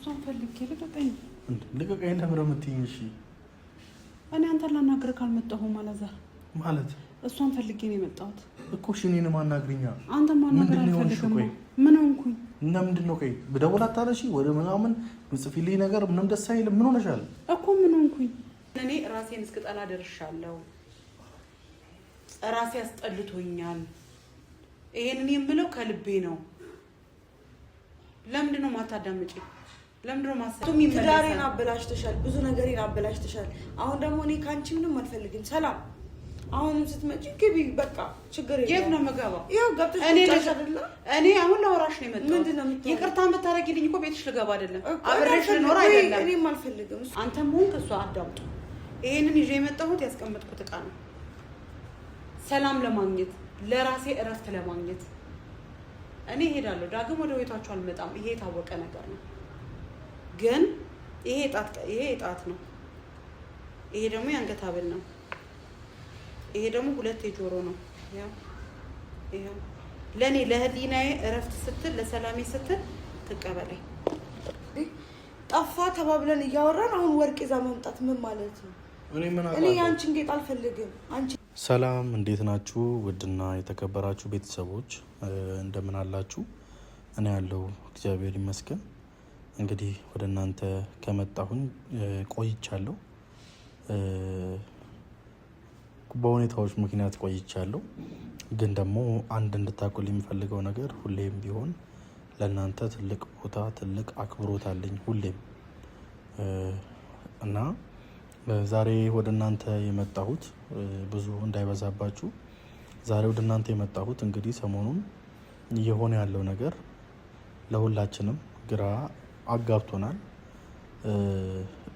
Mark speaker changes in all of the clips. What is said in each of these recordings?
Speaker 1: እሷን ፈልጌ ልቀቀኝ።
Speaker 2: ልቀቀኝ ነበር የምትይኝ? እሺ
Speaker 1: እኔ አንተን ላናግርህ ካልመጣሁም አላዛር
Speaker 2: ማለት
Speaker 1: እሷን ፈልጌ ነው የመጣሁት
Speaker 2: እኮ። እሺ እኔንም አናግሪኛ።
Speaker 1: አንተ ማናገር አልፈልግም። ምን ሆንኩኝ?
Speaker 2: እና ምንድን ነው? ቆይ ብደውል አታነሺ? ወደ ምናምን ምጽፊልኝ ነገር ምንም ደስ አይልም። ምን ሆነሻል
Speaker 1: እኮ? ምን ሆንኩኝ? እኔ ራሴን እስክጠላ ደርሻለሁ። ራሴ አስጠልቶኛል። ይሄንን የምለው ከልቤ ነው። ለምንድን ነው ማታዳምጪ? ለምንድን ነው ማሰብ?
Speaker 3: ትዳሬን አበላሽተሻል፣ ብዙ ነገሬን አበላሽተሻል። አሁን ደግሞ እኔ ካንቺ ምንም አልፈልግም። ሰላም አሁንም ስትመጪ ግቢ፣ በቃ ችግር የለም።
Speaker 1: የት ነው የምገባው?
Speaker 3: ያው ገብተሽ አይደለ?
Speaker 1: እኔ አሁን ላወራሽ ነው የመጣሁት።
Speaker 3: ምንድነው የምትሆነው?
Speaker 1: ይቅርታ የምታረጊልኝ እኮ ቤትሽ ልገባ አይደለም፣ አብሬሽ ልኖር አይደለም።
Speaker 3: እኔም አልፈልግም።
Speaker 1: አንተም ሆንክ እሷ አዳምጡ። ይሄንን ይዤ የመጣሁት ያስቀመጥኩት ዕቃ ነው፣ ሰላም ለማግኘት ለራሴ እረፍት ለማግኘት። እኔ እሄዳለሁ፣ ዳግም ወደ ቤታችሁ አልመጣም። ይሄ የታወቀ ነገር ነው። ግን ይሄ እጣት ነው፣ ይሄ ደግሞ የአንገት ሐብል ነው፣ ይሄ ደግሞ 2 የጆሮ ነው። ያው ለኔ ለህሊናዬ እረፍት ስትል ለሰላሜ ስትል ትቀበለኝ።
Speaker 3: ጠፋ ተባብለን እያወራን አሁን ወርቅ ይዛ መምጣት ምን ማለት ነው? እኔ ያንቺን ጌጥ አልፈልግም። አንቺ
Speaker 2: ሰላም፣ እንዴት ናችሁ? ውድና የተከበራችሁ ቤተሰቦች እንደምን አላችሁ? እኔ ያለው እግዚአብሔር ይመስገን። እንግዲህ ወደ እናንተ ከመጣሁኝ ቆይቻለሁ። በሁኔታዎች ምክንያት ቆይቻለሁ። ግን ደግሞ አንድ እንድታውቁልኝ የሚፈልገው ነገር ሁሌም ቢሆን ለእናንተ ትልቅ ቦታ ትልቅ አክብሮት አለኝ ሁሌም እና ዛሬ ወደ እናንተ የመጣሁት ብዙ እንዳይበዛባችሁ ዛሬ ወደ እናንተ የመጣሁት እንግዲህ ሰሞኑን እየሆነ ያለው ነገር ለሁላችንም ግራ አጋብቶናል።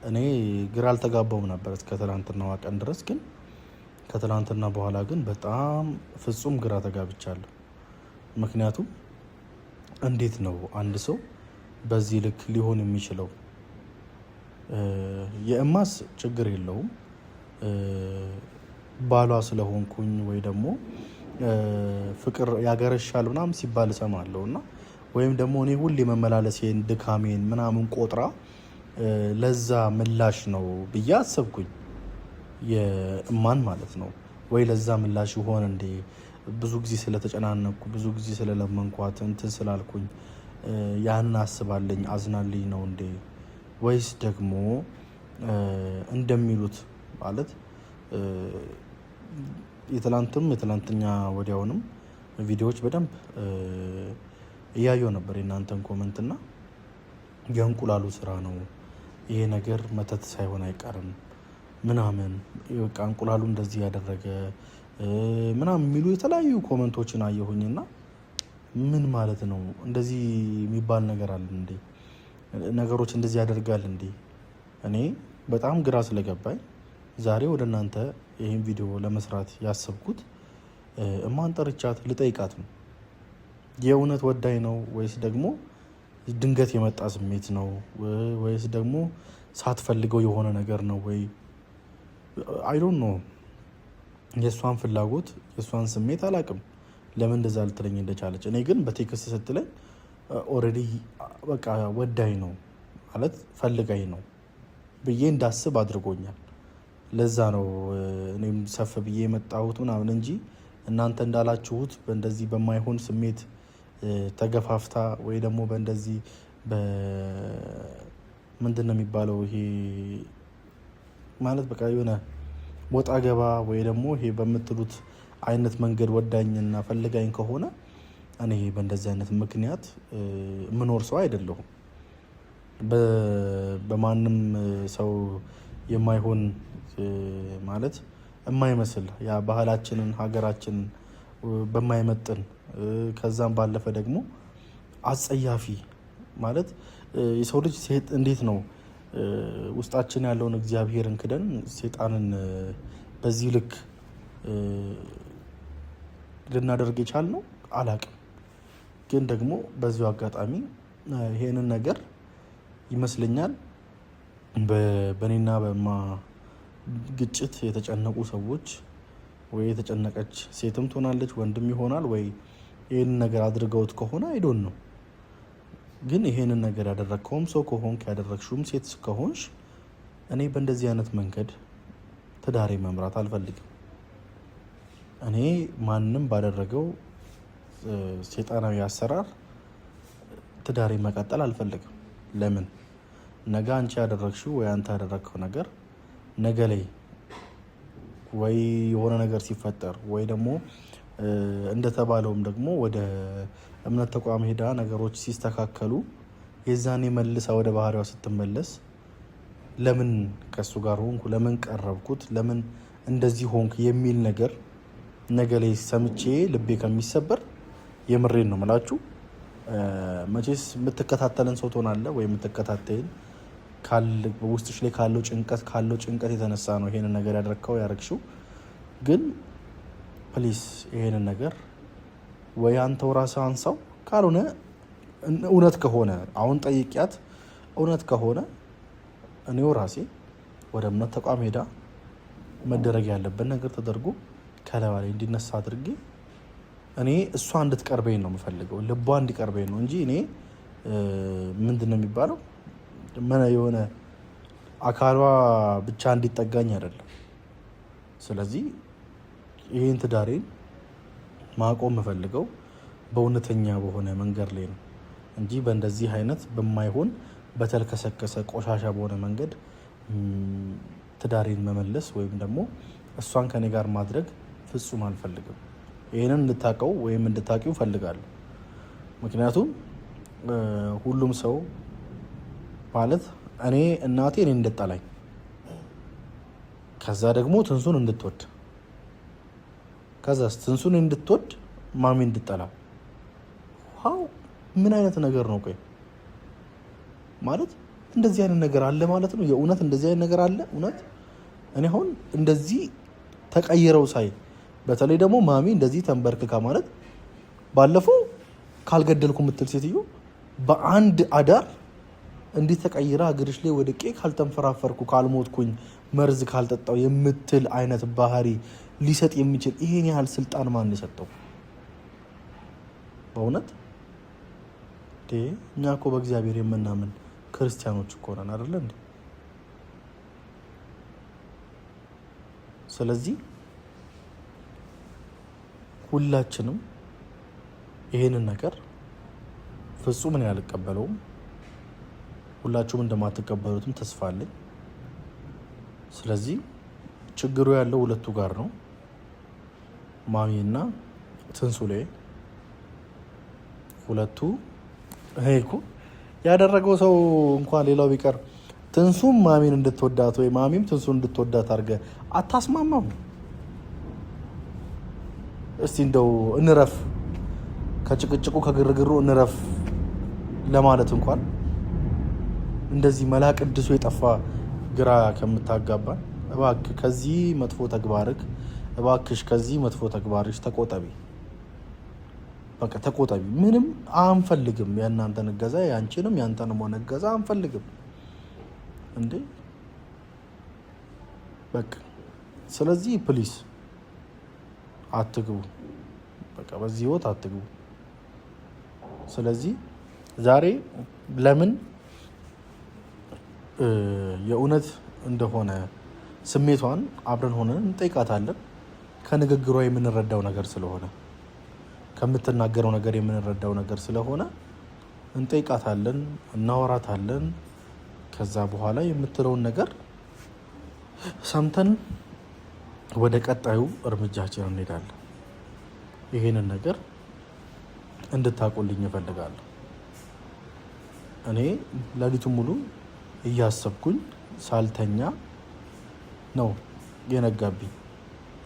Speaker 2: እኔ ግራ አልተጋባውም ነበር እስከ ትናንትናዋ ቀን ድረስ። ግን ከትናንትና በኋላ ግን በጣም ፍጹም ግራ ተጋብቻለሁ። ምክንያቱም እንዴት ነው አንድ ሰው በዚህ ልክ ሊሆን የሚችለው? የእማስ ችግር የለውም ባሏ ስለሆንኩኝ ወይ ደግሞ ፍቅር ያገረሻል ምናምን ሲባል እሰማለሁ እና ወይም ደግሞ እኔ ሁሌ መመላለሴን ድካሜን ምናምን ቆጥራ ለዛ ምላሽ ነው ብዬ አሰብኩኝ። የእማን ማለት ነው ወይ ለዛ ምላሽ ይሆን እንዴ? ብዙ ጊዜ ስለተጨናነኩ ብዙ ጊዜ ስለለመንኳት እንትን ስላልኩኝ ያንን አስባለኝ አዝናልኝ ነው እንዴ? ወይስ ደግሞ እንደሚሉት ማለት የትላንተኛ ወዲያውንም ቪዲዮዎች በደንብ እያየው ነበር የእናንተን ኮመንትና የእንቁላሉ ስራ ነው ይሄ ነገር መተት ሳይሆን አይቀርም ምናምን በቃ እንቁላሉ እንደዚህ ያደረገ ምናምን የሚሉ የተለያዩ ኮመንቶችን አየሁኝና ምን ማለት ነው? እንደዚህ የሚባል ነገር አለ እንዴ? ነገሮች እንደዚህ ያደርጋል እንዴ? እኔ በጣም ግራ ስለገባኝ ዛሬ ወደ እናንተ ይህን ቪዲዮ ለመስራት ያሰብኩት እማን ጠርቻት ልጠይቃት ነው። የእውነት ወዳኝ ነው ወይስ ደግሞ ድንገት የመጣ ስሜት ነው ወይስ ደግሞ ሳትፈልገው የሆነ ነገር ነው ወይ አይ ዶንት ኖ። የእሷን ፍላጎት የእሷን ስሜት አላውቅም ለምን እንደዛ ልትለኝ እንደቻለች። እኔ ግን በቴክስት ስትለኝ ኦልሬዲ በቃ ወዳኝ ነው ማለት ፈልጋኝ ነው ብዬ እንዳስብ አድርጎኛል። ለዛ ነው እኔም ሰፍ ብዬ የመጣሁት ምናምን እንጂ እናንተ እንዳላችሁት በእንደዚህ በማይሆን ስሜት ተገፋፍታ ወይ ደግሞ በእንደዚህ ምንድን ነው የሚባለው ይሄ ማለት በቃ የሆነ ወጣ ገባ ወይ ደግሞ ይሄ በምትሉት አይነት መንገድ ወዳኝና ፈልጋኝ ከሆነ እኔ በእንደዚህ አይነት ምክንያት የምኖር ሰው አይደለሁም። በማንም ሰው የማይሆን ማለት የማይመስል ያ ባህላችንን ሀገራችንን በማይመጥን ከዛም ባለፈ ደግሞ አጸያፊ ማለት የሰው ልጅ እንዴት ነው ውስጣችን ያለውን እግዚአብሔርን ክደን ሴጣንን በዚህ ልክ ልናደርግ የቻልነው አላቅም። ግን ደግሞ በዚሁ አጋጣሚ ይሄንን ነገር ይመስለኛል በእኔና በእማ ግጭት የተጨነቁ ሰዎች ወይ የተጨነቀች ሴትም ትሆናለች ወንድም ይሆናል ወይ ይህንን ነገር አድርገውት ከሆነ አይዶን ነው ግን ይሄንን ነገር ያደረግከውም ሰው ከሆንክ ያደረግሽውም ሴት ከሆንሽ እኔ በእንደዚህ አይነት መንገድ ትዳሬ መምራት አልፈልግም። እኔ ማንም ባደረገው ሴጣናዊ አሰራር ትዳሬ መቀጠል አልፈልግም። ለምን ነገ አንቺ ያደረግሽው ወይ አንተ ያደረግከው ነገር ነገ ላይ ወይ የሆነ ነገር ሲፈጠር ወይ ደግሞ እንደተባለውም ደግሞ ወደ እምነት ተቋም ሄዳ ነገሮች ሲስተካከሉ የዛኔ መልሳ ወደ ባህሪዋ ስትመለስ ለምን ከሱ ጋር ሆንኩ፣ ለምን ቀረብኩት፣ ለምን እንደዚህ ሆንክ የሚል ነገር ነገ ላይ ሰምቼ ልቤ ከሚሰበር የምሬን ነው ምላችሁ። መቼስ የምትከታተልን ሰው ትሆናለህ ወይ የምትከታተይን ውስጥሽ ላይ ካለው ጭንቀት የተነሳ ነው ይሄንን ነገር ያደረግሽው። ግን ፕሊስ ይሄንን ነገር ወይ አንተው ራስህ አንሳው፣ ካልሆነ እውነት ከሆነ አሁን ጠይቂያት፣ እውነት ከሆነ እኔው ራሴ ወደ እምነት ተቋም ሄዳ መደረግ ያለበት ነገር ተደርጎ ከለባ ላይ እንዲነሳ አድርጌ እኔ እሷ እንድትቀርበኝ ነው የምፈልገው፣ ልቧ እንዲቀርበኝ ነው እንጂ እኔ ምንድን ነው የሚባለው የሆነ አካሏ ብቻ እንዲጠጋኝ አይደለም። ስለዚህ ይህን ትዳሬን ማቆም የምፈልገው በእውነተኛ በሆነ መንገድ ላይ ነው እንጂ በእንደዚህ አይነት በማይሆን በተልከሰከሰ ቆሻሻ በሆነ መንገድ ትዳሬን መመለስ ወይም ደግሞ እሷን ከኔ ጋር ማድረግ ፍጹም አልፈልግም። ይህንን እንድታቀው ወይም እንድታቂው ፈልጋለሁ። ምክንያቱም ሁሉም ሰው ማለት እኔ እናቴ እኔ እንድጠላኝ ከዛ ደግሞ ትንሱን እንድትወድ ከዛ ትንሱን እንድትወድ ማሚ እንድጠላ ምን አይነት ነገር ነው? ቆይ ማለት እንደዚህ አይነት ነገር አለ ማለት ነው? የእውነት እንደዚህ አይነት ነገር አለ? እውነት እኔ አሁን እንደዚህ ተቀይረው ሳይ በተለይ ደግሞ ማሚ እንደዚህ ተንበርክካ ማለት ባለፈው ካልገደልኩ የምትል ሴትዮ በአንድ አዳር እንዲህ ተቀይራ እግርሽ ላይ ወድቄ ካልተንፈራፈርኩ ካልሞትኩኝ መርዝ ካልጠጣው የምትል አይነት ባህሪ ሊሰጥ የሚችል ይሄን ያህል ስልጣን ማን የሰጠው? በእውነት እኛ እኮ በእግዚአብሔር የምናምን ክርስቲያኖች እኮ ነን አይደለ እንዴ? ስለዚህ ሁላችንም ይሄንን ነገር ፍጹም እኔ አልቀበለውም። ሁላችሁም እንደማትቀበሉትም ተስፋ አለኝ። ስለዚህ ችግሩ ያለው ሁለቱ ጋር ነው፣ ማሚና ትንሱ ላይ። ሁለቱ እኮ ያደረገው ሰው እንኳን ሌላው ቢቀር ትንሱም ማሚን እንድትወዳት ወይ ማሚም ትንሱን እንድትወዳት አድርገህ አታስማማም? እስቲ እንደው እንረፍ፣ ከጭቅጭቁ ከግርግሩ እንረፍ ለማለት እንኳን እንደዚህ መላቅ ቅዱሱ የጠፋ ግራ ከምታጋባን እባክህ ከዚህ መጥፎ ተግባርክ እባክሽ ከዚህ መጥፎ ተግባርሽ ተቆጠቢ። በቃ ተቆጠቢ። ምንም አንፈልግም፣ የእናንተን እገዛ፣ ያንቺንም ያንተንም ሆነ እገዛ አንፈልግም እንዴ በቃ። ስለዚህ ፕሊስ አትግቡ፣ በቃ በዚህ ህይወት አትግቡ። ስለዚህ ዛሬ ለምን የእውነት እንደሆነ ስሜቷን አብረን ሆነን እንጠይቃታለን። ከንግግሯ የምንረዳው ነገር ስለሆነ ከምትናገረው ነገር የምንረዳው ነገር ስለሆነ እንጠይቃታለን፣ እናወራታለን። ከዛ በኋላ የምትለውን ነገር ሰምተን ወደ ቀጣዩ እርምጃችን እንሄዳለን። ይሄንን ነገር እንድታቁልኝ እፈልጋለሁ። እኔ ሌሊቱን ሙሉ እያሰብኩኝ ሳልተኛ ነው የነጋብኝ።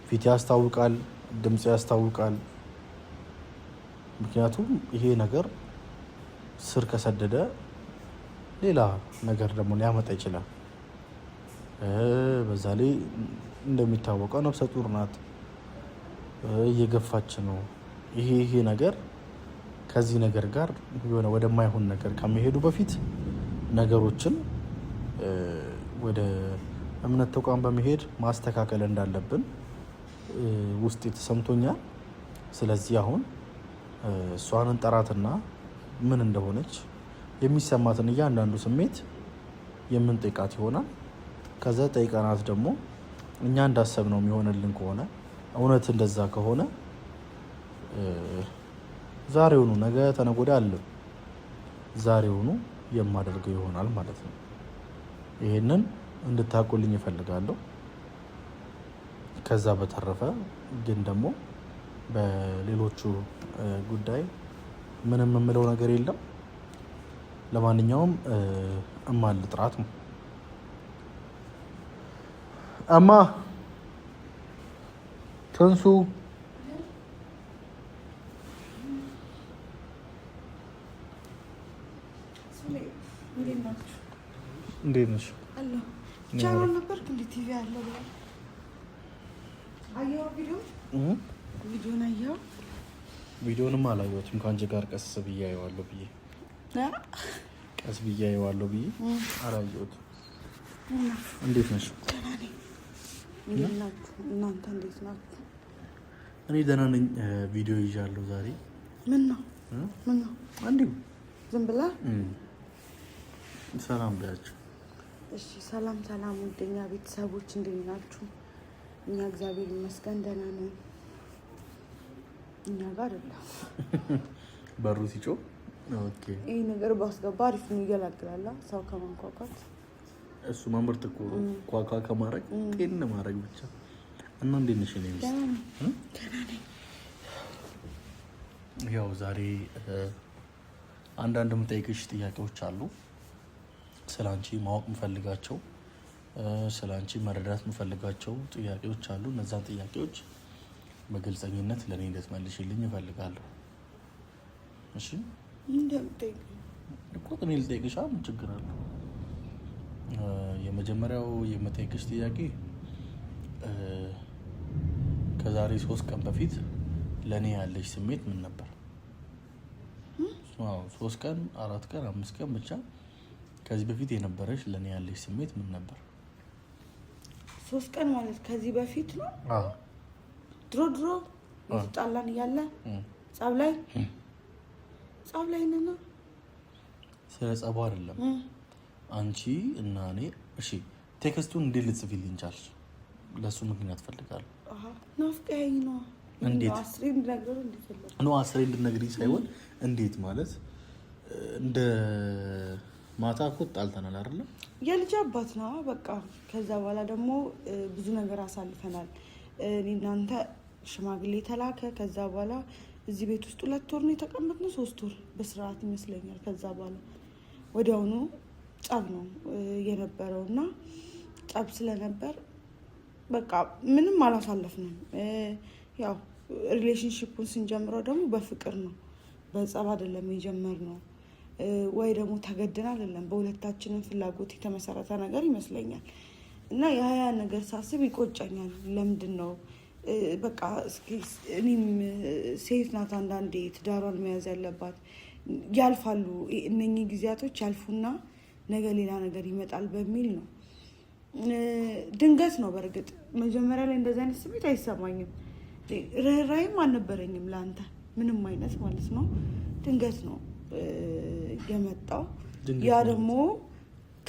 Speaker 2: ፊት ያስታውቃል፣ ድምፅ ያስታውቃል። ምክንያቱም ይሄ ነገር ስር ከሰደደ ሌላ ነገር ደግሞ ሊያመጣ ይችላል። በዛ ላይ እንደሚታወቀው ነፍሰ ጡር ናት፣ እየገፋች ነው። ይሄ ነገር ከዚህ ነገር ጋር የሆነ ወደማይሆን ነገር ከመሄዱ በፊት ነገሮችን ወደ እምነት ተቋም በመሄድ ማስተካከል እንዳለብን ውስጥ ተሰምቶኛል። ስለዚህ አሁን እሷን እንጠራትና ምን እንደሆነች የሚሰማትን እያንዳንዱ ስሜት የምንጠይቃት ይሆናል። ከዛ ጠይቀናት ደግሞ እኛ እንዳሰብነው የሚሆንልን ከሆነ እውነት እንደዛ ከሆነ ዛሬውኑ ነገ ተነገ ወዲያ አለ ዛሬውኑ የማደርገው ይሆናል ማለት ነው። ይሄንን እንድታውቁልኝ እፈልጋለሁ። ከዛ በተረፈ ግን ደግሞ በሌሎቹ ጉዳይ ምንም የምለው ነገር የለም። ለማንኛውም እማን ልጥራት ነው። እማ ትንሱ እንዴት ነሽ?
Speaker 3: ቻናል ነበር እንዴ? ቲቪ አለ ብላ አየው። ቪዲዮን አየው።
Speaker 2: ቪዲዮንም አላየሁትም። ከአንቺ ጋር ቀስ ብዬ አየዋለሁ ብዬ አላየሁትም። እንዴት ነሽ?
Speaker 3: እናንተ እንዴት ናችሁ?
Speaker 2: እኔ ደህና ነኝ። ቪዲዮ ይዣለሁ ዛሬ።
Speaker 3: ምን ነው
Speaker 2: እንዲሁ
Speaker 3: ዝም ብላ
Speaker 2: ሰላም ብያቸው።
Speaker 3: እሺ ሰላም ውደኛ ቤተሰቦች እንዴት ናችሁ? እኛ እግዚአብሔር ይመስገን ደህና ነን። እኛ ጋር አይደለም
Speaker 2: በሩ ሲጮህ ኦኬ።
Speaker 3: ይሄ ነገር ባስገባ አሪፍ ነው፣ ይገላግላል ሰው ከማንኳኳት።
Speaker 2: እሱ ማምርት እኮ ኳኳ ከማድረግ ጤን ማድረግ ብቻ እና እንዴት ነሽ? እኔ ያው ዛሬ አንዳንድ የምጠይቅሽ ጥያቄዎች አሉ። ስላንቺ ማወቅ የምፈልጋቸው ስላንቺ መረዳት የምፈልጋቸው ጥያቄዎች አሉ። እነዛን ጥያቄዎች በግልጸኝነት ለእኔ እንድትመልሽልኝ እፈልጋለሁ። እሺ እኮ እኔ ልጠይቅሽ። ምን ችግር አለ? የመጀመሪያው የምጠይቅሽ ጥያቄ ከዛሬ 3 ቀን በፊት ለእኔ ያለሽ ስሜት ምን ነበር? 3 ቀን 4 ቀን 5 ቀን ብቻ ከዚህ በፊት የነበረሽ ለእኔ ያለሽ ስሜት ምን ነበር?
Speaker 3: 3 ቀን ማለት ከዚህ በፊት ነው? ድሮ የተጣላን እያለ ጸብ ላይ ነና።
Speaker 2: ስለ ጸቡ አይደለም አንቺ እና እኔ። እሺ ቴክስቱን እንዴት ልጽፊልኝ ቻልሽ? ለሱ ምክንያት ፈልጋለሁ።
Speaker 3: ናፍቀኸኝ ነው።
Speaker 2: እንዴት
Speaker 3: አስሬ እንድነግርህ እንድትፈልግ
Speaker 2: ነው? አስሬ እንድነግሪኝ ሳይሆን እንዴት ማለት እንደ ማታ እኮ ጣልተናል አይደለ?
Speaker 3: የልጅ አባት ነው በቃ። ከዛ በኋላ ደግሞ ብዙ ነገር አሳልፈናል። እኔ እናንተ ሽማግሌ ተላከ። ከዛ በኋላ እዚህ ቤት ውስጥ 2 ወር ነው የተቀመጥነው፣ 3 ወር በስርዓት ይመስለኛል። ከዛ በኋላ ወዲያውኑ ጸብ ነው የነበረው እና ጸብ ስለነበር በቃ ምንም አላሳለፍንም። ያው ሪሌሽንሺፑን ስንጀምረው ደግሞ በፍቅር ነው፣ በጸብ አይደለም የጀመርነው። ወይ ደግሞ ተገደን አይደለም፣ በሁለታችንም ፍላጎት የተመሰረተ ነገር ይመስለኛል። እና ያ ነገር ሳስብ ይቆጨኛል። ለምንድን ነው በቃ እኔም ሴት ናት፣ አንዳንዴ ትዳሯን መያዝ ያለባት። ያልፋሉ እነኚህ ጊዜያቶች ያልፉና ነገ ሌላ ነገር ይመጣል በሚል ነው። ድንገት ነው። በእርግጥ መጀመሪያ ላይ እንደዚህ አይነት ስሜት አይሰማኝም፣ ርህራሄም አልነበረኝም ለአንተ ምንም አይነት ማለት ነው። ድንገት ነው የመጣው። ያ ደግሞ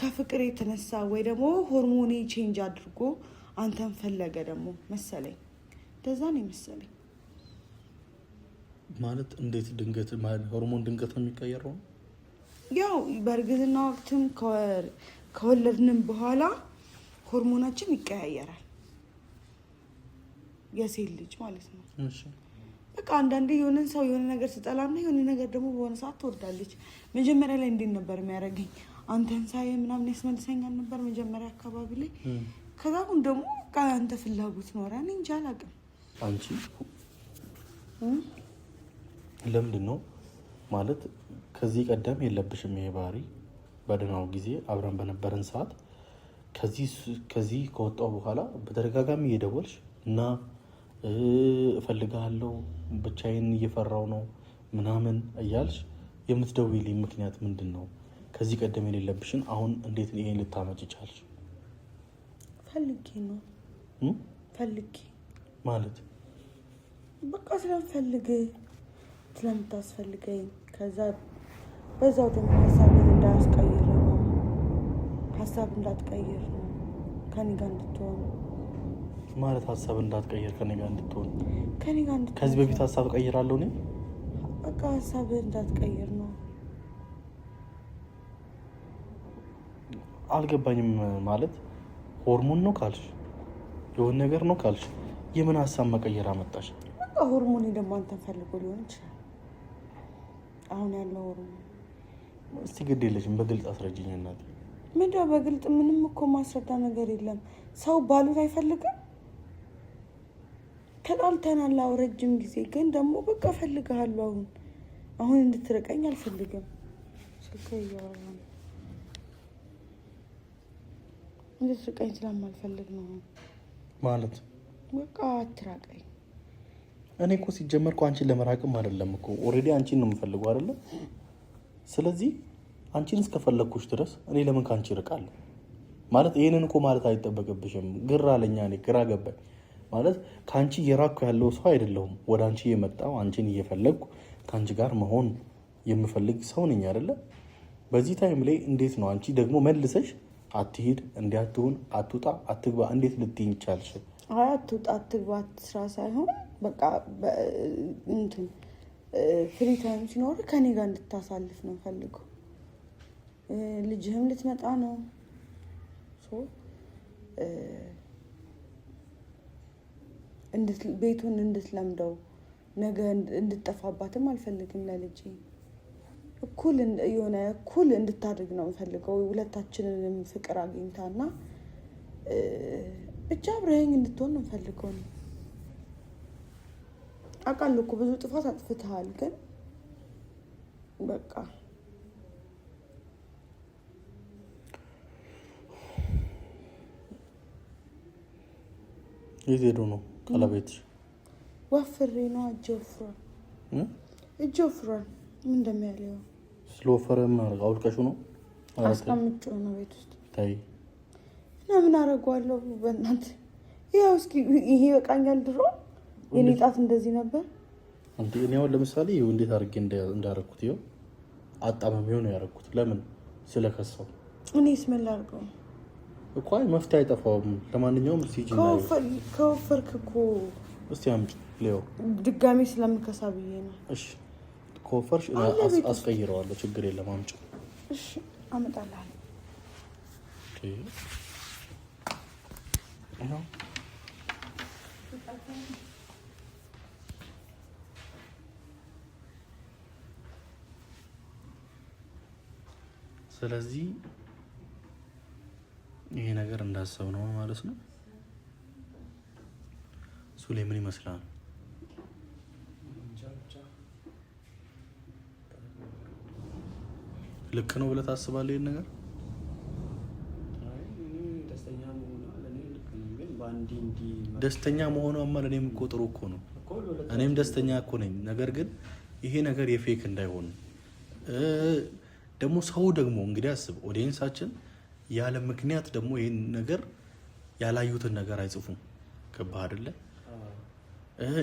Speaker 3: ከፍቅር የተነሳ ወይ ደግሞ ሆርሞኔ ቼንጅ አድርጎ አንተን ፈለገ ደግሞ መሰለኝ። እንደዛ ነው የመሰለኝ።
Speaker 2: ማለት እንዴት ድንገት? ሆርሞን ድንገት ነው የሚቀየረው?
Speaker 3: ያው በእርግዝና ወቅትም ከወለድንም በኋላ ሆርሞናችን ይቀያየራል፣ የሴት ልጅ ማለት ነው። በቃ አንዳንዴ የሆነ ሰው የሆነ ነገር ስጠላና የሆነ ነገር ደግሞ በሆነ ሰዓት ትወዳለች። መጀመሪያ ላይ እንዴት ነበር የሚያደርገኝ? አንተን ሳየ ምናምን ያስመልሰኛል ነበር መጀመሪያ አካባቢ ላይ። ከዛ አሁን ደግሞ አንተ ፍላጎት ኖረ። እኔ እንጃ አላውቅም።
Speaker 2: አንቺ ለምንድን ነው ማለት ከዚህ ቀደም የለብሽም ይሄ ባህሪ? በደህናው ጊዜ አብረን በነበረን ሰዓት ከዚህ ከወጣው በኋላ በተደጋጋሚ እየደወልሽ እና እፈልግሃለሁ ብቻዬን እየፈራው ነው ምናምን እያልሽ የምትደውይልኝ ምክንያት ምንድን ነው? ከዚህ ቀደም የሌለብሽን አሁን እንዴት ይሄን ልታመጭ ቻልሽ?
Speaker 3: ፈልጌ ነው። ፈልጌ
Speaker 2: ማለት
Speaker 3: በቃ ስለምታስፈልገኝ ከዛ በዛው ደግሞ ሀሳብ እንዳያስቀይር ነው፣ ሀሳብ እንዳትቀይር ነው ከኔ ጋር እንድትሆን
Speaker 2: ማለት። ሀሳብ እንዳትቀይር ከኔ ጋር እንድትሆን
Speaker 3: ከኔ ጋር እንድትሆን።
Speaker 2: ከዚህ በፊት ሀሳብ ቀይራለሁ እኔ።
Speaker 3: በቃ ሀሳብ እንዳትቀይር ነው።
Speaker 2: አልገባኝም ማለት ሆርሞን ነው ካልሽ የሆነ ነገር ነው ካልሽ የምን ሀሳብ መቀየር አመጣሽ?
Speaker 3: በቃ ሆርሞን ደግሞ አንተን ፈልጎ ሊሆን ይችላል አሁን ያለው ሆርሞን።
Speaker 2: እስቲ ግድ የለሽም በግልጽ አስረጅኝ እናቴ።
Speaker 3: ምንድን ነው በግልጽ? ምንም እኮ ማስረዳ ነገር የለም። ሰው ባሉት አይፈልግም። ተጣልተናል ረጅም ጊዜ፣ ግን ደግሞ በቃ እፈልግሃለሁ። አሁን እንድትርቀኝ አልፈልግም። ስልክ እያወራ ነው። እንድትርቀኝ ስለማልፈልግ ነው
Speaker 2: ማለት።
Speaker 3: በቃ አትራቀኝ።
Speaker 2: እኔ እኮ ሲጀመር እኮ አንቺን ለመራቅም አይደለም እኮ ኦልሬዲ አንቺን ነው የምፈልገው አይደለ? ስለዚህ አንቺን እስከፈለግኩሽ ድረስ እኔ ለምን ካንቺ እርቃለሁ? ማለት ይሄንን እኮ ማለት አይጠበቅብሽም። ግራ አለኛ፣ እኔ ግራ ገባኝ። ማለት ካንቺ እየራቅኩ ያለው ሰው አይደለሁም። ወደ አንቺ የመጣው አንቺን እየፈለግኩ ካንቺ ጋር መሆን የምፈልግ ሰው ነኝ አይደለ? በዚህ ታይም ላይ እንዴት ነው አንቺ ደግሞ መልሰሽ አትሂድ፣ እንዲያትሁን፣ አትውጣ፣ አትግባ እንዴት ልትይኝ ቻልሽ?
Speaker 3: አይ አትውጣ፣ አትግባ፣ አትስራ ሳይሆን በቃ እንትን ፍሪ ታይም ሲኖር ከኔ ጋር እንድታሳልፍ ነው ፈልገው። ልጅህም ልትመጣ ነው። ቤቱን እንድትለምደው ነገ እንድጠፋባትም አልፈልግም። ለልጅ እኩል እንድታድግ ነው ፈልገው። ሁለታችንንም ፍቅር አግኝታና ብቻ አብረኸኝ እንድትሆን ነው ፈልገው ነው። አውቃለሁ እኮ ብዙ ጥፋት አጥፍተሃል፣ ግን በቃ
Speaker 2: የት ሄዶ ነው ቀለቤት?
Speaker 3: ወፍሬ ነው። እጅ ወፍሯል። ምን እንደሚያለው
Speaker 2: ስለወፈረ ምን አውልቀሽው ነው?
Speaker 3: አስቀምጬው ነው ቤት ውስጥ።
Speaker 2: ታይ
Speaker 3: እና ምን አደርገዋለሁ በእናትህ። ያው እስኪ ይሄ በቃኛል። ድሮ የኔ ጣት እንደዚህ ነበር
Speaker 2: እንዴ? እኔ አሁን ለምሳሌ ይኸው እንዴት አድርጌ እንዳረኩት ይኸው አጣመም ነው ያረኩት። ለምን? ስለከሳው።
Speaker 3: እኔስ ምን ላድርገው
Speaker 2: እኮ አይ መፍትሄ አይጠፋውም። ለማንኛውም ሲጂ ነው
Speaker 3: ከወፈርክ እኮ
Speaker 2: እስቲ አምጪ ሌው
Speaker 3: ድጋሜ ስለምከሳ ብዬ ነው።
Speaker 2: እሺ ከወፈርሽ አስቀይረዋለሁ፣ ችግር የለም አምጪ።
Speaker 3: እሺ አመጣልሃለሁ።
Speaker 2: ኦኬ ነው ስለዚህ ይሄ ነገር እንዳሰብ ነው ማለት ነው። ሱሌ ምን ይመስላል? ልክ ነው ብለህ ታስባለህ? ይሄን ነገር ደስተኛ መሆኗማ ለእኔም እኮ ጥሩ እኮ ነው። እኔም ደስተኛ እኮ ነኝ። ነገር ግን ይሄ ነገር የፌክ እንዳይሆን ደግሞ ሰው ደግሞ እንግዲህ አስብ፣ ኦዲየንሳችን ያለ ምክንያት ደግሞ ይሄን ነገር ያላዩትን ነገር አይጽፉም። ገባህ አይደለ?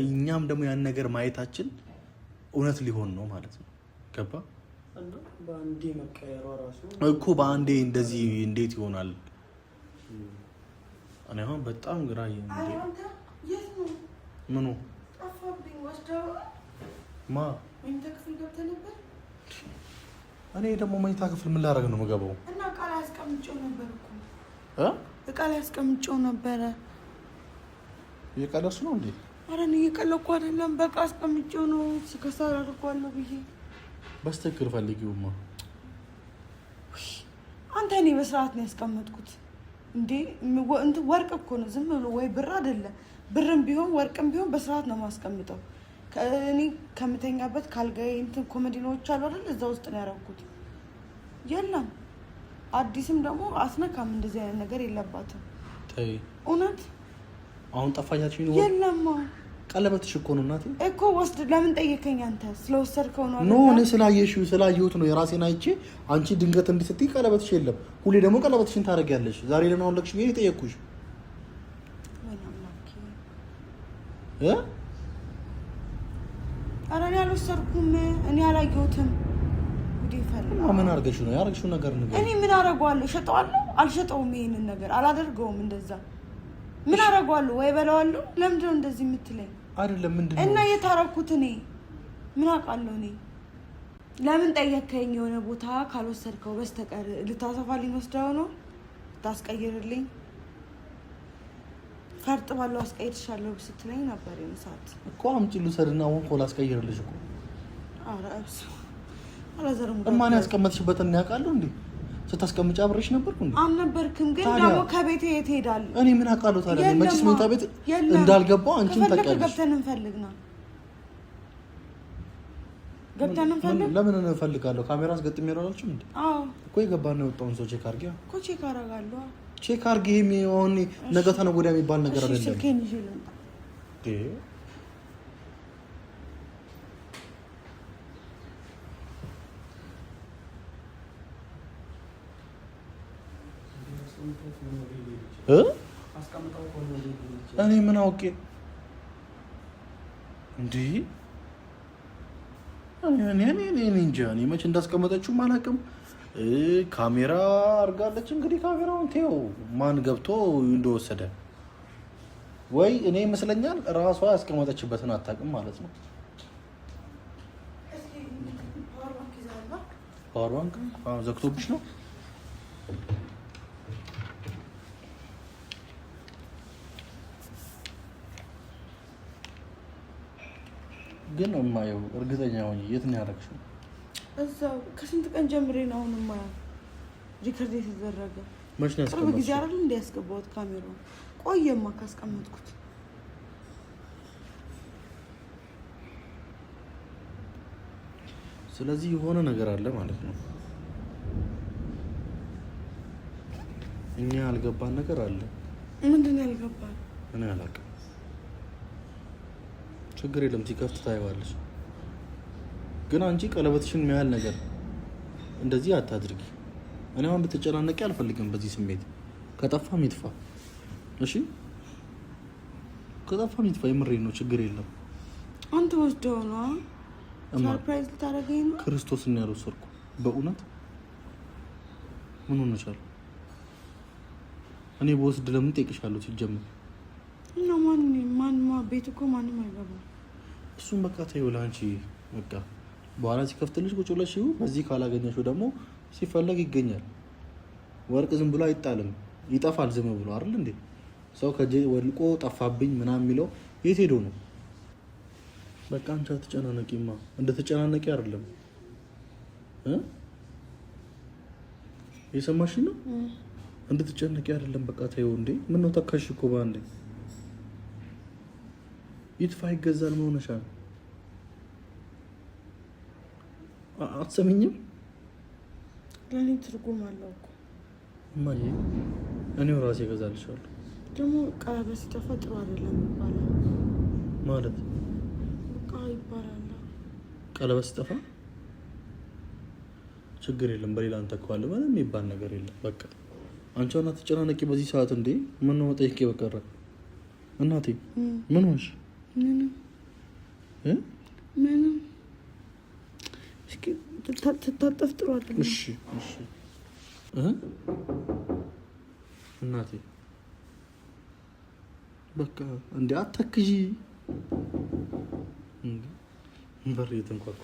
Speaker 2: እኛም ደግሞ ያን ነገር ማየታችን እውነት ሊሆን ነው ማለት ነው። ገባህ?
Speaker 4: በአንዴ መቀየሯ ራሱ
Speaker 2: እኮ በአንዴ እንደዚህ እንዴት ይሆናል? እኔ አሁን በጣም ግራ ምኑ ማ እኔ ደግሞ መኝታ ክፍል ምን ላደርግ ነው የምገባው?
Speaker 3: እና እቃ ላይ አስቀምጬው ነበር እኮ
Speaker 2: እቃ
Speaker 3: ላይ አስቀምጬው ነበረ።
Speaker 2: እየቀለድሽ ነው እንዴ?
Speaker 3: ኧረ እኔ እየቀለድኩ አይደለም። በቃ አስቀምጬው ነው ሲከሳ አድርጓለሁ ብዬ።
Speaker 2: በስተክል ፈልጊውማ
Speaker 3: አንተ። እኔ በስርዓት ነው ያስቀመጥኩት እንዴ። እንትን ወርቅ እኮ ነው፣ ዝም ብሎ ወይ ብር አይደለም። ብርም ቢሆን ወርቅም ቢሆን በስርዓት ነው ማስቀምጠው። እኔ ከምተኛበት ካልጋዬ እንትን ኮሜዲኖች አሉ አይደል? እዛ ውስጥ ነው ያደረኩት። የለም አዲስም ደግሞ አስነካም። እንደዚህ አይነት ነገር የለባትም።
Speaker 2: ተይ
Speaker 3: እውነት
Speaker 2: አሁን ጠፋኛችሁ ነው?
Speaker 3: የለም
Speaker 2: ቀለበትሽ እኮ ነው እናቴ
Speaker 3: እኮ። ወስድ ለምን ጠየከኝ? አንተ ስለወሰድከው ነው አይደል?
Speaker 2: ኖ እኔ ስላየሁት ነው የራሴን አይቼ። አንቺ ድንገት እንድትይ ቀለበትሽ የለም። ሁሌ ደግሞ ቀለበትሽን ታደርጊያለሽ። ዛሬ ለምን አወለቅሽ ብዬ ጠየቅኩሽ።
Speaker 3: ኧረ እኔ አልወሰድኩም። እኔ አላየሁትም። ጉዴ ፈላ።
Speaker 2: ምን አድርገሽ ነው ያደረግሽው ነገር ነገር?
Speaker 3: እኔ ምን አደርገዋለሁ? እሸጠዋለሁ? አልሸጠውም። ይሄንን ነገር አላደርገውም። እንደዛ ምን አደርገዋለሁ? ወይ በለዋለሁ። ለምንድን ነው እንደዚህ የምትለኝ?
Speaker 2: አይደለም ምንድን ነው
Speaker 3: እና የታረኩት እኔ ምን አውቃለሁ? እኔ ለምን ጠየከኝ? የሆነ ቦታ ካልወሰድከው በስተቀር ልታሰፋልኝ ወስደው ነው ታስቀይርልኝ ፈርጥ ባለው አስቀይርሻለሁ ስትለኝ ነበር። የምሳት
Speaker 2: እኮ አምጪ ልውሰድና አሁን ኮላ አስቀይርልሽ እኮ።
Speaker 3: ኧረ እብስ አላዘርም።
Speaker 2: እማን ያስቀመጥሽበትን ያውቃለሁ እንዴ? ስታስቀምጪ አብረሽ ነበርኩ እንዴ?
Speaker 3: አልነበርክም። ግን ደግሞ ከቤቴ የት ሄዳለሁ?
Speaker 2: እኔ ምን አውቃለሁ ታዲያ? መቼስ መኝታ ቤት እንዳልገባው አንቺም ታውቂያለሽ።
Speaker 3: ገብተን እንፈልግና ገብተን እንፈልግ።
Speaker 2: ለምን እንፈልጋለሁ? ካሜራ አስገጥሜ ያላልሽም እንዴ?
Speaker 3: አዎ
Speaker 2: እኮ የገባን ነው የወጣውን ሰው ቼክ አድርጊያ
Speaker 3: እኮ ቼክ አደርጋለሁ።
Speaker 2: ቼክ አድርጊ። አሁን ነገ ተነገ ወዲያ የሚባል ነገር አይደለም።
Speaker 3: ስልኬን ይዤ ልምጣ።
Speaker 2: እኔ ምን አውቄ እንዴ? እኔ እንጃ። እኔ መቼ እንዳስቀመጠችውም አላውቅም። ካሜራ አድርጋለች። እንግዲህ ካሜራውን ተይው፣ ማን ገብቶ እንደወሰደ ወይ እኔ ይመስለኛል ራሷ ያስቀመጠችበትን አታውቅም ማለት ነው። ፓወር ባንክ ዘግቶብሽ ነው? ግን እማየው እርግጠኛ ሆኜ የት ነው ያደረግሽው?
Speaker 3: እዛው ከስንት ቀን ጀምሬ ነው አሁን የማየው ሪከርድ የተደረገ።
Speaker 2: መች ነው ያስቀመጥሽው?
Speaker 3: ቅርብ ጊዜ አይደል እንደ ያስገባሁት ካሜራውን። ቆየማ ካስቀመጥኩት።
Speaker 2: ስለዚህ የሆነ ነገር አለ ማለት ነው። እኛ ያልገባን ነገር አለ።
Speaker 3: ምንድን ነው ያልገባን?
Speaker 2: እኔ አላውቅም። ችግር የለም፣ ሲከፍት ታይዋለሽ። ግን አንቺ ቀለበትሽን የሚያህል ነገር እንደዚህ አታድርጊ። እኔ አሁን እንድትጨናነቂ አልፈልግም በዚህ ስሜት። ከጠፋም ይጥፋ እሺ፣ ከጠፋም ይጥፋ። የምሬን ነው፣ ችግር የለም።
Speaker 3: አንተ ወስደው ነው ሰርፕራይዝ ልታደርገኝ ነው?
Speaker 2: ክርስቶስን ያልወሰድኩ በእውነት ምን ሆነሻል? እኔ በወስድ ለምን ጠይቅሻለሁ? ሲጀምር
Speaker 3: እና ማን ቤት እኮ ማንም አይገባም።
Speaker 2: እሱም በቃ ተይው ለአንቺ በቃ በኋላ ሲከፍትልሽ ቁጭ ብለሽ ይሁ። በዚህ ካላገኘሽው ደግሞ ሲፈለግ ይገኛል። ወርቅ ዝም ብሎ አይጣልም፣ ይጠፋል ዝም ብሎ አይደል እንዴ? ሰው ከጄ ወልቆ ጠፋብኝ ምናምን የሚለው የት ሄዶ ነው? በቃ አንቺ አትጨናነቂማ። እንደተጨናነቂ አይደለም የሰማሽ ነው? እንድትጨነቂ አይደለም። በቃ ተይው እንዴ። ምን ነው ተካሽ እኮ ባንዴ። ይጥፋ ይገዛል። ምን ሆነሻል? አትሰሚኝም?
Speaker 3: ለኔ ትርጉም አለው እኮ
Speaker 2: እማዬ። እኔው ራሴ እገዛልሻለሁ።
Speaker 3: ደግሞ ቀለበት ሲጠፋ ጥሩ አይደለም ይባላል።
Speaker 2: ማለት
Speaker 3: በቃ ይባላል።
Speaker 2: ቀለበት ሲጠፋ ችግር የለም፣ በሌላ እንተካዋለን። ምንም የሚባል ነገር የለም። በቃ አንቺ አሁን አትጨናነቂ በዚህ ሰዓት እንዴ። ምን ነው መጠየቄ በቀረ እናቴ። ምን ሆንሽ?
Speaker 3: ምንም እስኪ ትታጠፍ ጥሩ አይደለም።
Speaker 2: እሺ እሺ እናቴ በቃ እንዴ አትተክዢ። በር እየተንኳኳ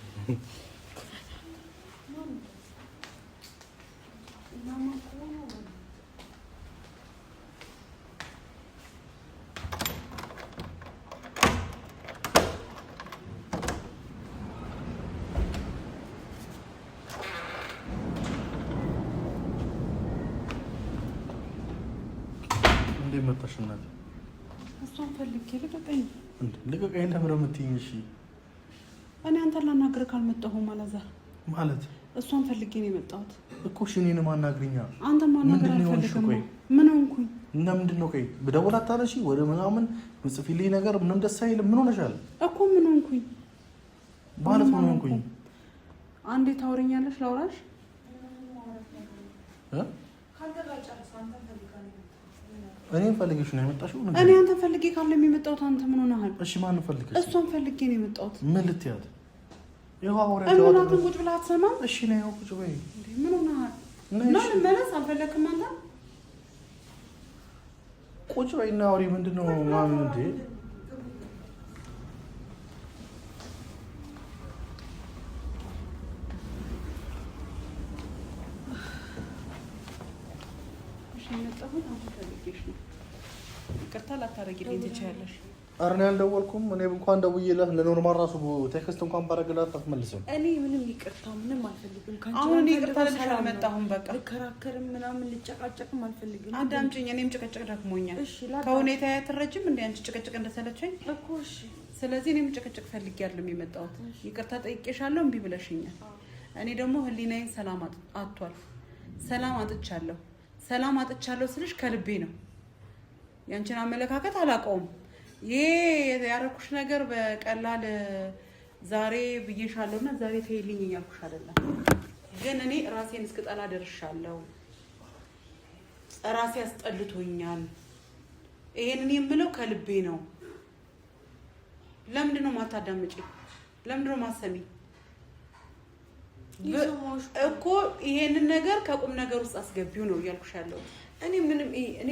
Speaker 2: እንዴ መጣሽ እናቴ?
Speaker 1: እሷን ፈልጌ ልቀቀኝ።
Speaker 2: እንዴ ልቀቀኝ ለምን የምትይኝ? እሺ
Speaker 1: እኔ አንተን ላናግርህ ካልመጣሁም አላዛር
Speaker 2: ማለት
Speaker 1: እሷን ፈልጌ ነው የመጣሁት
Speaker 2: እኮ። እሺ እኔን ማናግሪኛ።
Speaker 1: አንተ ማናገር አልፈልግም። ምን ሆንኩኝ?
Speaker 2: እና ምንድን ነው? ቆይ ብደውል አታነሺ? ወደ ምናምን ምጽፊልኝ ነገር ምንም ደስ አይልም። ምን ሆነሻል
Speaker 1: እኮ? ምን ሆንኩኝ
Speaker 2: ማለት ምን ሆንኩኝ?
Speaker 1: አንዴ ታወሪኛለሽ ላውራሽ።
Speaker 2: እኔን ፈልጌሽ ነው የመጣሽው?
Speaker 1: እኔ አንተን ፈልጌ ካለ የሚመጣሁት አንተ ምን ሆነሃል?
Speaker 2: እሺ ማን ፈልገሽ?
Speaker 1: እሷን ፈልጌ ነው የመጣሁት።
Speaker 2: ምን ልትያት? ይኸው አውራ
Speaker 1: እናንተን ቁጭ ብለህ አትሰማም?
Speaker 2: እሺ ነው ቁጭ በይ።
Speaker 1: ምን ሆነሃል? እና መለስ አልፈለክም አንተ?
Speaker 2: ቁጭ በይና አውሪ። ምንድነው ማሚ እንዴ?
Speaker 1: ይቅርታ ላታረጊልኝ ትችያለሽ።
Speaker 2: ኧረ እኔ አልደወልኩም። እኔ እንኳን ደውዬላት ለኖርማል ራሱ ቴክስት እንኳን ባረግላት አትመልስም።
Speaker 3: እኔ ምንም ይቅርታ ምንም አልፈልግም።
Speaker 1: አሁን ይቅርታ ልልሽ አልመጣሁም። በቃ
Speaker 3: ልከራከርም ምናምን ልጨቃጨቅም አልፈልግም።
Speaker 1: አዳምጪኝ። እኔም ጭቅጭቅ ደክሞኛል። ከሁኔታ አትረጅም እንደ አንቺ ጭቅጭቅ እንደሰለቸኝ
Speaker 3: እኮ። እሺ
Speaker 1: ስለዚህ እኔም ጭቅጭቅ ፈልጌያለሁ የመጣሁት። ይቅርታ ጠይቄሻለሁ፣ እምቢ ብለሽኛል። እኔ ደግሞ ህሊናዬን ሰላም አጥቷል። ሰላም አጥቻለሁ ስልሽ ከልቤ ነው። ያንቺን አመለካከት አላውቀውም። ይሄ ያረኩሽ ነገር በቀላል ዛሬ ብዬሻለሁና ዛሬ ተይልኝ እያልኩሽ አይደለም። ግን እኔ ራሴን እስክጠላ ደርሻለሁ። ራሴ አስጠልቶኛል። ይሄንን የምለው ከልቤ ነው። ለምንድን ነው የማታዳምጪ? ለምንድን ነው የማትሰሚ? እኮ ይሄንን ነገር ከቁም ነገር ውስጥ አስገቢው ነው እያልኩሽ ያለው።
Speaker 3: እኔ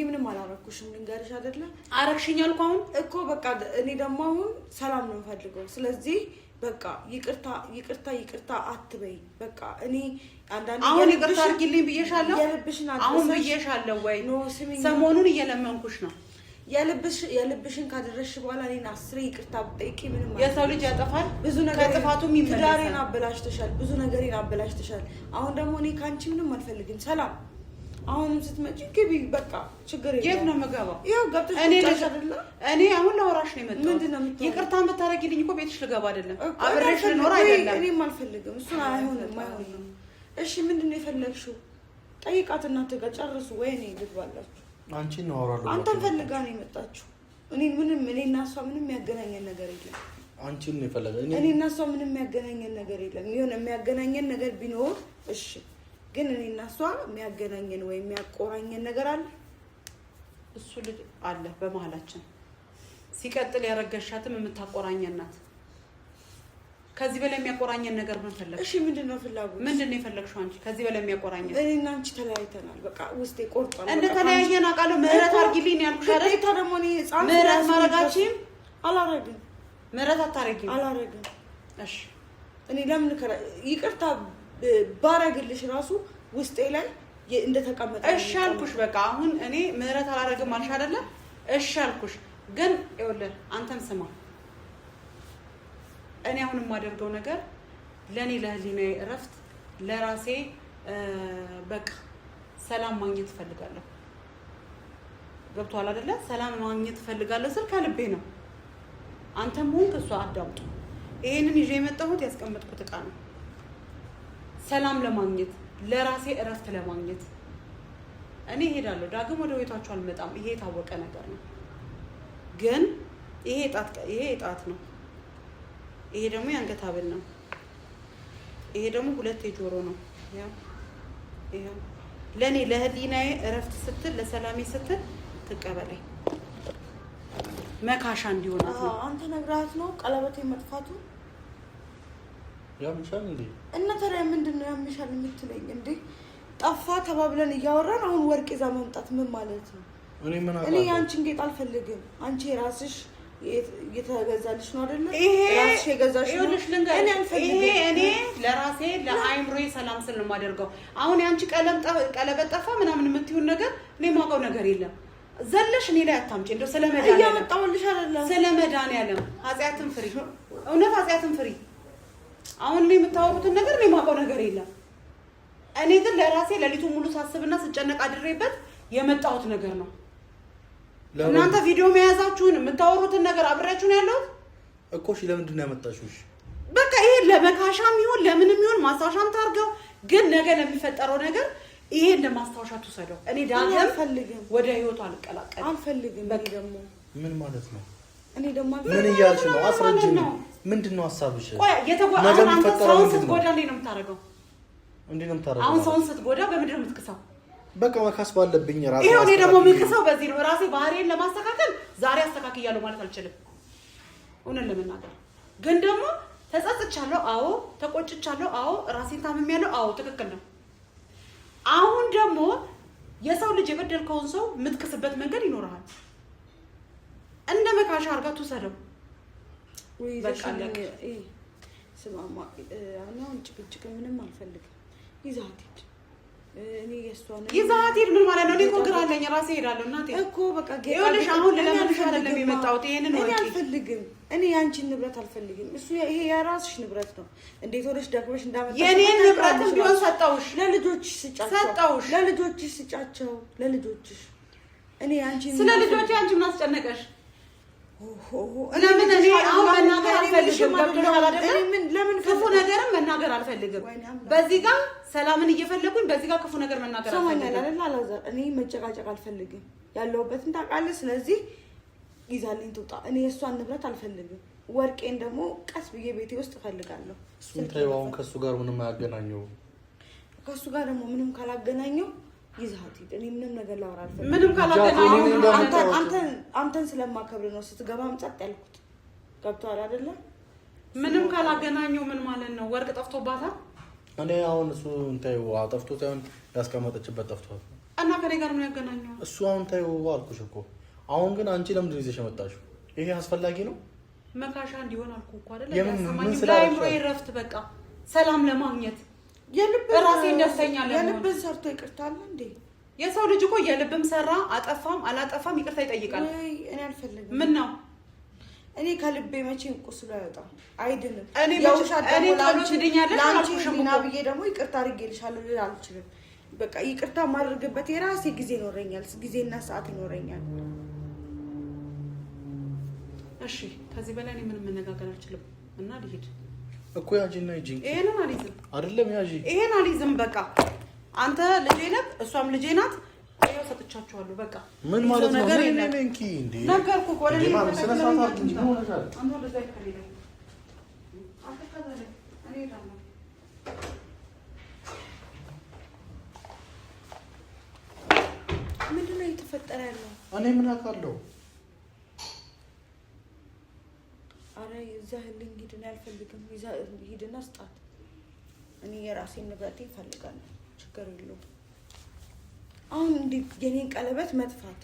Speaker 3: ምንም አላረኩሽም። ልንገርሽ አይደለ?
Speaker 1: አረግሽኝ አልኩ። አሁን
Speaker 3: እኮ በቃ እኔ ደግሞ አሁን ሰላም ነው የምፈልገው። ስለዚህ በቃ ይቅርታ አትበይ። በቃ እኔ አንዳንዴ
Speaker 1: አሁን ይቅርታ አድርጊልኝ ብዬሻለሁ። አሁን ብዬሻለሁ ወይ? ሰሞኑን እየለመንኩሽ ነው።
Speaker 3: የልብሽን ካደረሽ በኋላ እኔን 10 ይቅርታ ጠይቂ። ምንም
Speaker 1: የሰው ልጅ ያጠፋል።
Speaker 3: ብዙ ነገር
Speaker 1: ከጥፋቱም ይመለሳል።
Speaker 3: ትዳሬን አበላሽተሻል። ብዙ ነገሬን አበላሽተሻል። አሁን ደግሞ እኔ ካንቺ ምንም አልፈልግም። ሰላም አሁንም ስትመጪ ግቢ። በቃ ችግር የለም። የት
Speaker 1: ነው የምገባው?
Speaker 3: ይኸው ገብተሽ
Speaker 1: እኔ አሁን ላወራሽ ነው የመጣሁት።
Speaker 3: ምንድነው የምትሆነው?
Speaker 1: ይቅርታን ብታረጊልኝ እኮ ቤትሽ ልገባ አይደለም፣ አብሬሽ ልኖር አይደለም።
Speaker 3: እኔም አልፈልግም። እሱን አይሆንም። እሺ ምንድነው የፈለግሽው? ጠይቃት እናንተ ጋር ጨርሱ። ወይ እኔ ልግባላችሁ።
Speaker 2: አንቺን ነው አወራለሁ።
Speaker 3: አንተን ፈልጋ ነው የመጣችው። እኔና እሷ ምንም የሚያገናኘን ነገር የለም።
Speaker 2: አንቺን ነው የፈለገ።
Speaker 3: እኔና እሷ ምንም የሚያገናኘን ነገር የለም። የሆነ የሚያገናኘን ነገር ቢኖር እሺ፣ ግን እኔና እሷ የሚያገናኘን ወይ የሚያቆራኘን ነገር አለ?
Speaker 1: እሱ ልጅ አለ በመሀላችን። ሲቀጥል ያረገሻትም የምታቆራኘን ናት። ከዚህ በላይ የሚያቆራኘን ነገር ምን ፈለግሽ?
Speaker 3: እሺ ምንድነው ፍላጎት?
Speaker 1: ምንድነው የፈለግሽው አንቺ? ከዚህ በላይ የሚያቆራኘን
Speaker 3: እኔና አንቺ ተለያይተናል። በቃ ውስጤ ቆርጧል።
Speaker 1: እንደ ተለያየን አውቃለሁ። ምህረት አድርጊልኝ ያልኩሽ አይደል?
Speaker 3: ግዴታ ደግሞ እኔ ህፃን
Speaker 1: ምህረት ማረጋችም
Speaker 3: አላረግም።
Speaker 1: ምህረት አታረጊም?
Speaker 3: አላረግም።
Speaker 1: እሺ
Speaker 3: እኔ ለምን ይቅርታ ባረግልሽ ራሱ ውስጤ ላይ እንደተቀመጠ
Speaker 1: እሺ አልኩሽ። በቃ አሁን እኔ ምህረት አላረግም አልሽ አይደለ? እሺ አልኩሽ። ግን ይኸውልህ አንተም ስማ፣ እኔ አሁን የማደርገው ነገር ለኔ ለህሊናዬ እረፍት፣ ለራሴ በቃ ሰላም ማግኘት እፈልጋለሁ። ገብቶሃል አይደለ? ሰላም ማግኘት እፈልጋለሁ ስል ከልቤ ነው። አንተም ሆንክ እሷ አዳምጡ። ይሄንን ይዤ የመጣሁት ያስቀመጥኩት ዕቃ ነው። ሰላም ለማግኘት፣ ለራሴ እረፍት ለማግኘት እኔ እሄዳለሁ። ዳግም ወደ ቤታችሁ አልመጣም። ይሄ የታወቀ ነገር ነው። ግን ይሄ ጣት ነው። ይሄ ደግሞ የአንገት ሐብል ነው። ይሄ ደግሞ 2 የጆሮ ነው። ይሄ ለኔ ለህሊናዬ እረፍት ስትል፣ ለሰላሜ ስትል ትቀበለኝ። መካሻ እንዲሆናት ነው።
Speaker 3: አንተ ነግራት ነው ቀለበቴ መጥፋቱ
Speaker 2: ያምሻል እንዴ?
Speaker 3: እና ታዲያ ምንድነው ያምሻል የምትለኝ እንዴ? ጠፋ ተባብለን እያወራን አሁን ወርቅ ይዛ መምጣት ምን ማለት ነው? እኔ አንቺን ጌጥ አልፈልግም። አንቺ ራስሽ የተገዛልሽ ነው አይደለ? ራስሽ የገዛሽ ነው።
Speaker 1: እኔ ለራሴ ለአይምሮዬ ሰላም ስል ነው የማደርገው። አሁን ያንቺ ቀለበት ጠፋ ምናምን የምትይውን ነገር እኔ የማውቀው ነገር የለም። ዘለሽ እኔ ላይ አታምጪ። እንደው ስለመዳን
Speaker 3: እያመጣሁልሽ አይደለም።
Speaker 1: ስለመዳን ያለም ኃጢአትን ፍሪ፣ እውነት ኃጢአትን ፍሪ። አሁን እኔ የምታወሩትን ነገር እኔ የማውቀው ነገር የለም። እኔ ግን ለራሴ ሌሊቱን ሙሉ ሳስብና ስጨነቅ አድሬበት የመጣሁት ነገር ነው። እናንተ ቪዲዮ መያዛችሁን የምታወሩትን ነገር አብሬያችሁ ነው ያለሁት
Speaker 2: እኮ። እሺ ለምንድን ነው ያመጣሽው?
Speaker 1: በቃ ይሄ ለመካሻም ይሁን ለምንም ይሁን ማስታወሻም ታርገው፣ ግን ነገ ለሚፈጠረው ነገር ይሄን ለማስታወሻ ትሰደው። እኔ ዳግም
Speaker 3: አልፈልግም፣
Speaker 1: ወደ ህይወቱ አልቀላቀልም።
Speaker 3: አልፈልግም። እኔ ደግሞ
Speaker 2: ምን ማለት ነው?
Speaker 3: እኔ ደግሞ
Speaker 2: ምን እያልሽ ነው? አስረጅኝ። ምንድነው ሐሳብሽ?
Speaker 1: ቆይ አንተ ሰውን ስትጎዳ እንዴት ነው የምታረገው?
Speaker 2: እንዴት ነው የምታረገው?
Speaker 1: አሁን ሰውን ስትጎዳ በምንድን ነው የምትክሰው?
Speaker 2: በቃ መካስ ባለብኝ ራሴ
Speaker 1: ይሄው እኔ ደግሞ የምክሰው በዚህ ነው። ራሴ ባህሪዬን ለማስተካከል ዛሬ አስተካክያለሁ ማለት አልችልም። እውነት ለመናገር ግን ደግሞ ተጸጽቻለሁ። አዎ ተቆጭቻለሁ። አዎ ራሴን ታምሜያለሁ። አዎ ትክክል ነው። አሁን ደግሞ የሰው ልጅ የበደልከውን ሰው የምትክስበት መንገድ ይኖርሃል። እንደ መካሻ አድርጋ ትውሰደው።
Speaker 3: በቃ ስማማ፣ አሁን ጭቅጭቅ ምንም አልፈልግም። ይዛት ሂድ። እኔ የእሷን
Speaker 1: ይዛት ሂድ ምን ማለት ነው? እኔ እኮ ግራ አለኝ። ራሴ እሄዳለሁ እናቴ
Speaker 3: እኮ በቃ
Speaker 1: ይኸውልሽ፣ አሁን ለለምንሽ አይደለም የመጣሁት። ይሄንን
Speaker 3: እኔ አልፈልግም። እኔ ያንቺን ንብረት አልፈልግም። እሱ ይሄ የራስሽ ንብረት ነው። እንዴት ሆነሽ ደክመሽ እንዳመጣሽ
Speaker 1: የኔን ንብረት ቢሆን ሰጠውሽ፣
Speaker 3: ለልጆችሽ ስጫቸው፣
Speaker 1: ሰጠውሽ፣
Speaker 3: ለልጆችሽ ስጫቸው፣ ለልጆችሽ። እኔ ያንቺን
Speaker 1: ስለ ልጆች አንቺ ምን አስጨነቀሽ? ለምን እኔ አሁን መናገር አልፈልግም። ገብቶሻል አይደል? ለምን ክፉ ነገርም መናገር አልፈልግም። በዚህ ጋር ሰላምን እየፈለጉኝ በዚህ ጋር ክፉ ነገር መናገር አልፈልግም።
Speaker 3: እኔ መጨቃጨቅ አልፈልግም። ያለሁበትን ታውቃለህ። ስለዚህ ይዛልኝ ትውጣ። እኔ የእሷን ንብረት አልፈልግም። ወርቄን ደግሞ ቀስ ብዬ ቤቴ ውስጥ እፈልጋለሁ።
Speaker 2: እሱን ተይው። አሁን ከእሱ ጋር ምንም አያገናኘው።
Speaker 3: ከእሱ ጋር ደግሞ ምንም ካላገናኘው ይዛት ሂድ። እኔ ምንም ነገር ላወራ አልፈልግም።
Speaker 1: ምንም ካላገናኘው
Speaker 3: አንተን ስለማከብር ነው ስትገባም ጸጥ ያልኩት። ገብቶሃል አይደለ?
Speaker 1: ምንም ካላገናኘው ምን ማለት ነው? ወርቅ ጠፍቶባታል።
Speaker 2: እኔ አሁን እሱ እንታዩ ጠፍቶ ሳይሆን ያስቀመጠችበት ጠፍቷል።
Speaker 1: እና ከኔ ጋር ምን ያገናኘው?
Speaker 2: እሱ አሁን ታዩ አልኩሽ እኮ። አሁን ግን አንቺ ለምንድን ነው ይዘሽ የመጣሽው? ይሄ አስፈላጊ ነው?
Speaker 1: መካሻ እንዲሆን አልኩ እኮ አይደለ?
Speaker 2: ያሰማኝ
Speaker 1: ለአይምሮ እረፍት፣ በቃ ሰላም ለማግኘት ራሴን ደስተኛ ለመሆን።
Speaker 3: የልብን ሰርቶ ይቅርታል እንዴ?
Speaker 1: የሰው ልጅ እኮ የልብም ሰራ አጠፋም አላጠፋም ይቅርታ ይጠይቃል።
Speaker 3: እኔ አልፈልግም።
Speaker 1: ምን ነው
Speaker 3: እኔ ከልቤ መቼም ቁስሉ አይወጣም፣ አይድንም።
Speaker 1: እኔ ጸሎት ድኛለሽ አልኩሽም
Speaker 3: እና ብዬ ደግሞ ይቅርታ አድርጌልሻለሁ ልል አልችልም። በቃ ይቅርታ የማደርግበት የራሴ ጊዜ ይኖረኛል፣ ጊዜና ሰዓት ይኖረኛል።
Speaker 1: እሺ ከዚህ በላይ እኔ ምንም መነጋገር አልችልም እና ልሂድ
Speaker 2: እኮ። ያጂና ይጂ
Speaker 1: ይሄንን አልይዝም።
Speaker 2: አይደለም ያጂ
Speaker 1: ይሄን አልይዝም። በቃ አንተ ልጄ ነህ፣ እሷም ልጄ ናት። ይኸው ሰጥቻቸዋለሁ። በቃ
Speaker 2: ምን ማለት ነው? ምን እንኪ እንዴ
Speaker 1: ነገርኩህ እኮ ለኔ
Speaker 2: ማን ስለሳት አርግ እንጂ ነው ነገር
Speaker 1: አንተ ወደ ዘይት ከሌለ አትከታተል። እኔ ዳማ
Speaker 3: ምንድነው እየተፈጠረ ያለው?
Speaker 2: እኔ ምን አውቃለሁ?
Speaker 3: አረ እዛ ህልኝ ሂድና አልፈልግም። ይዛ ሂድና ስጣት። እኔ የራሴን ንብረቴ እፈልጋለሁ። ችግር የለውም። አሁን እንዴት የኔን ቀለበት መጥፋት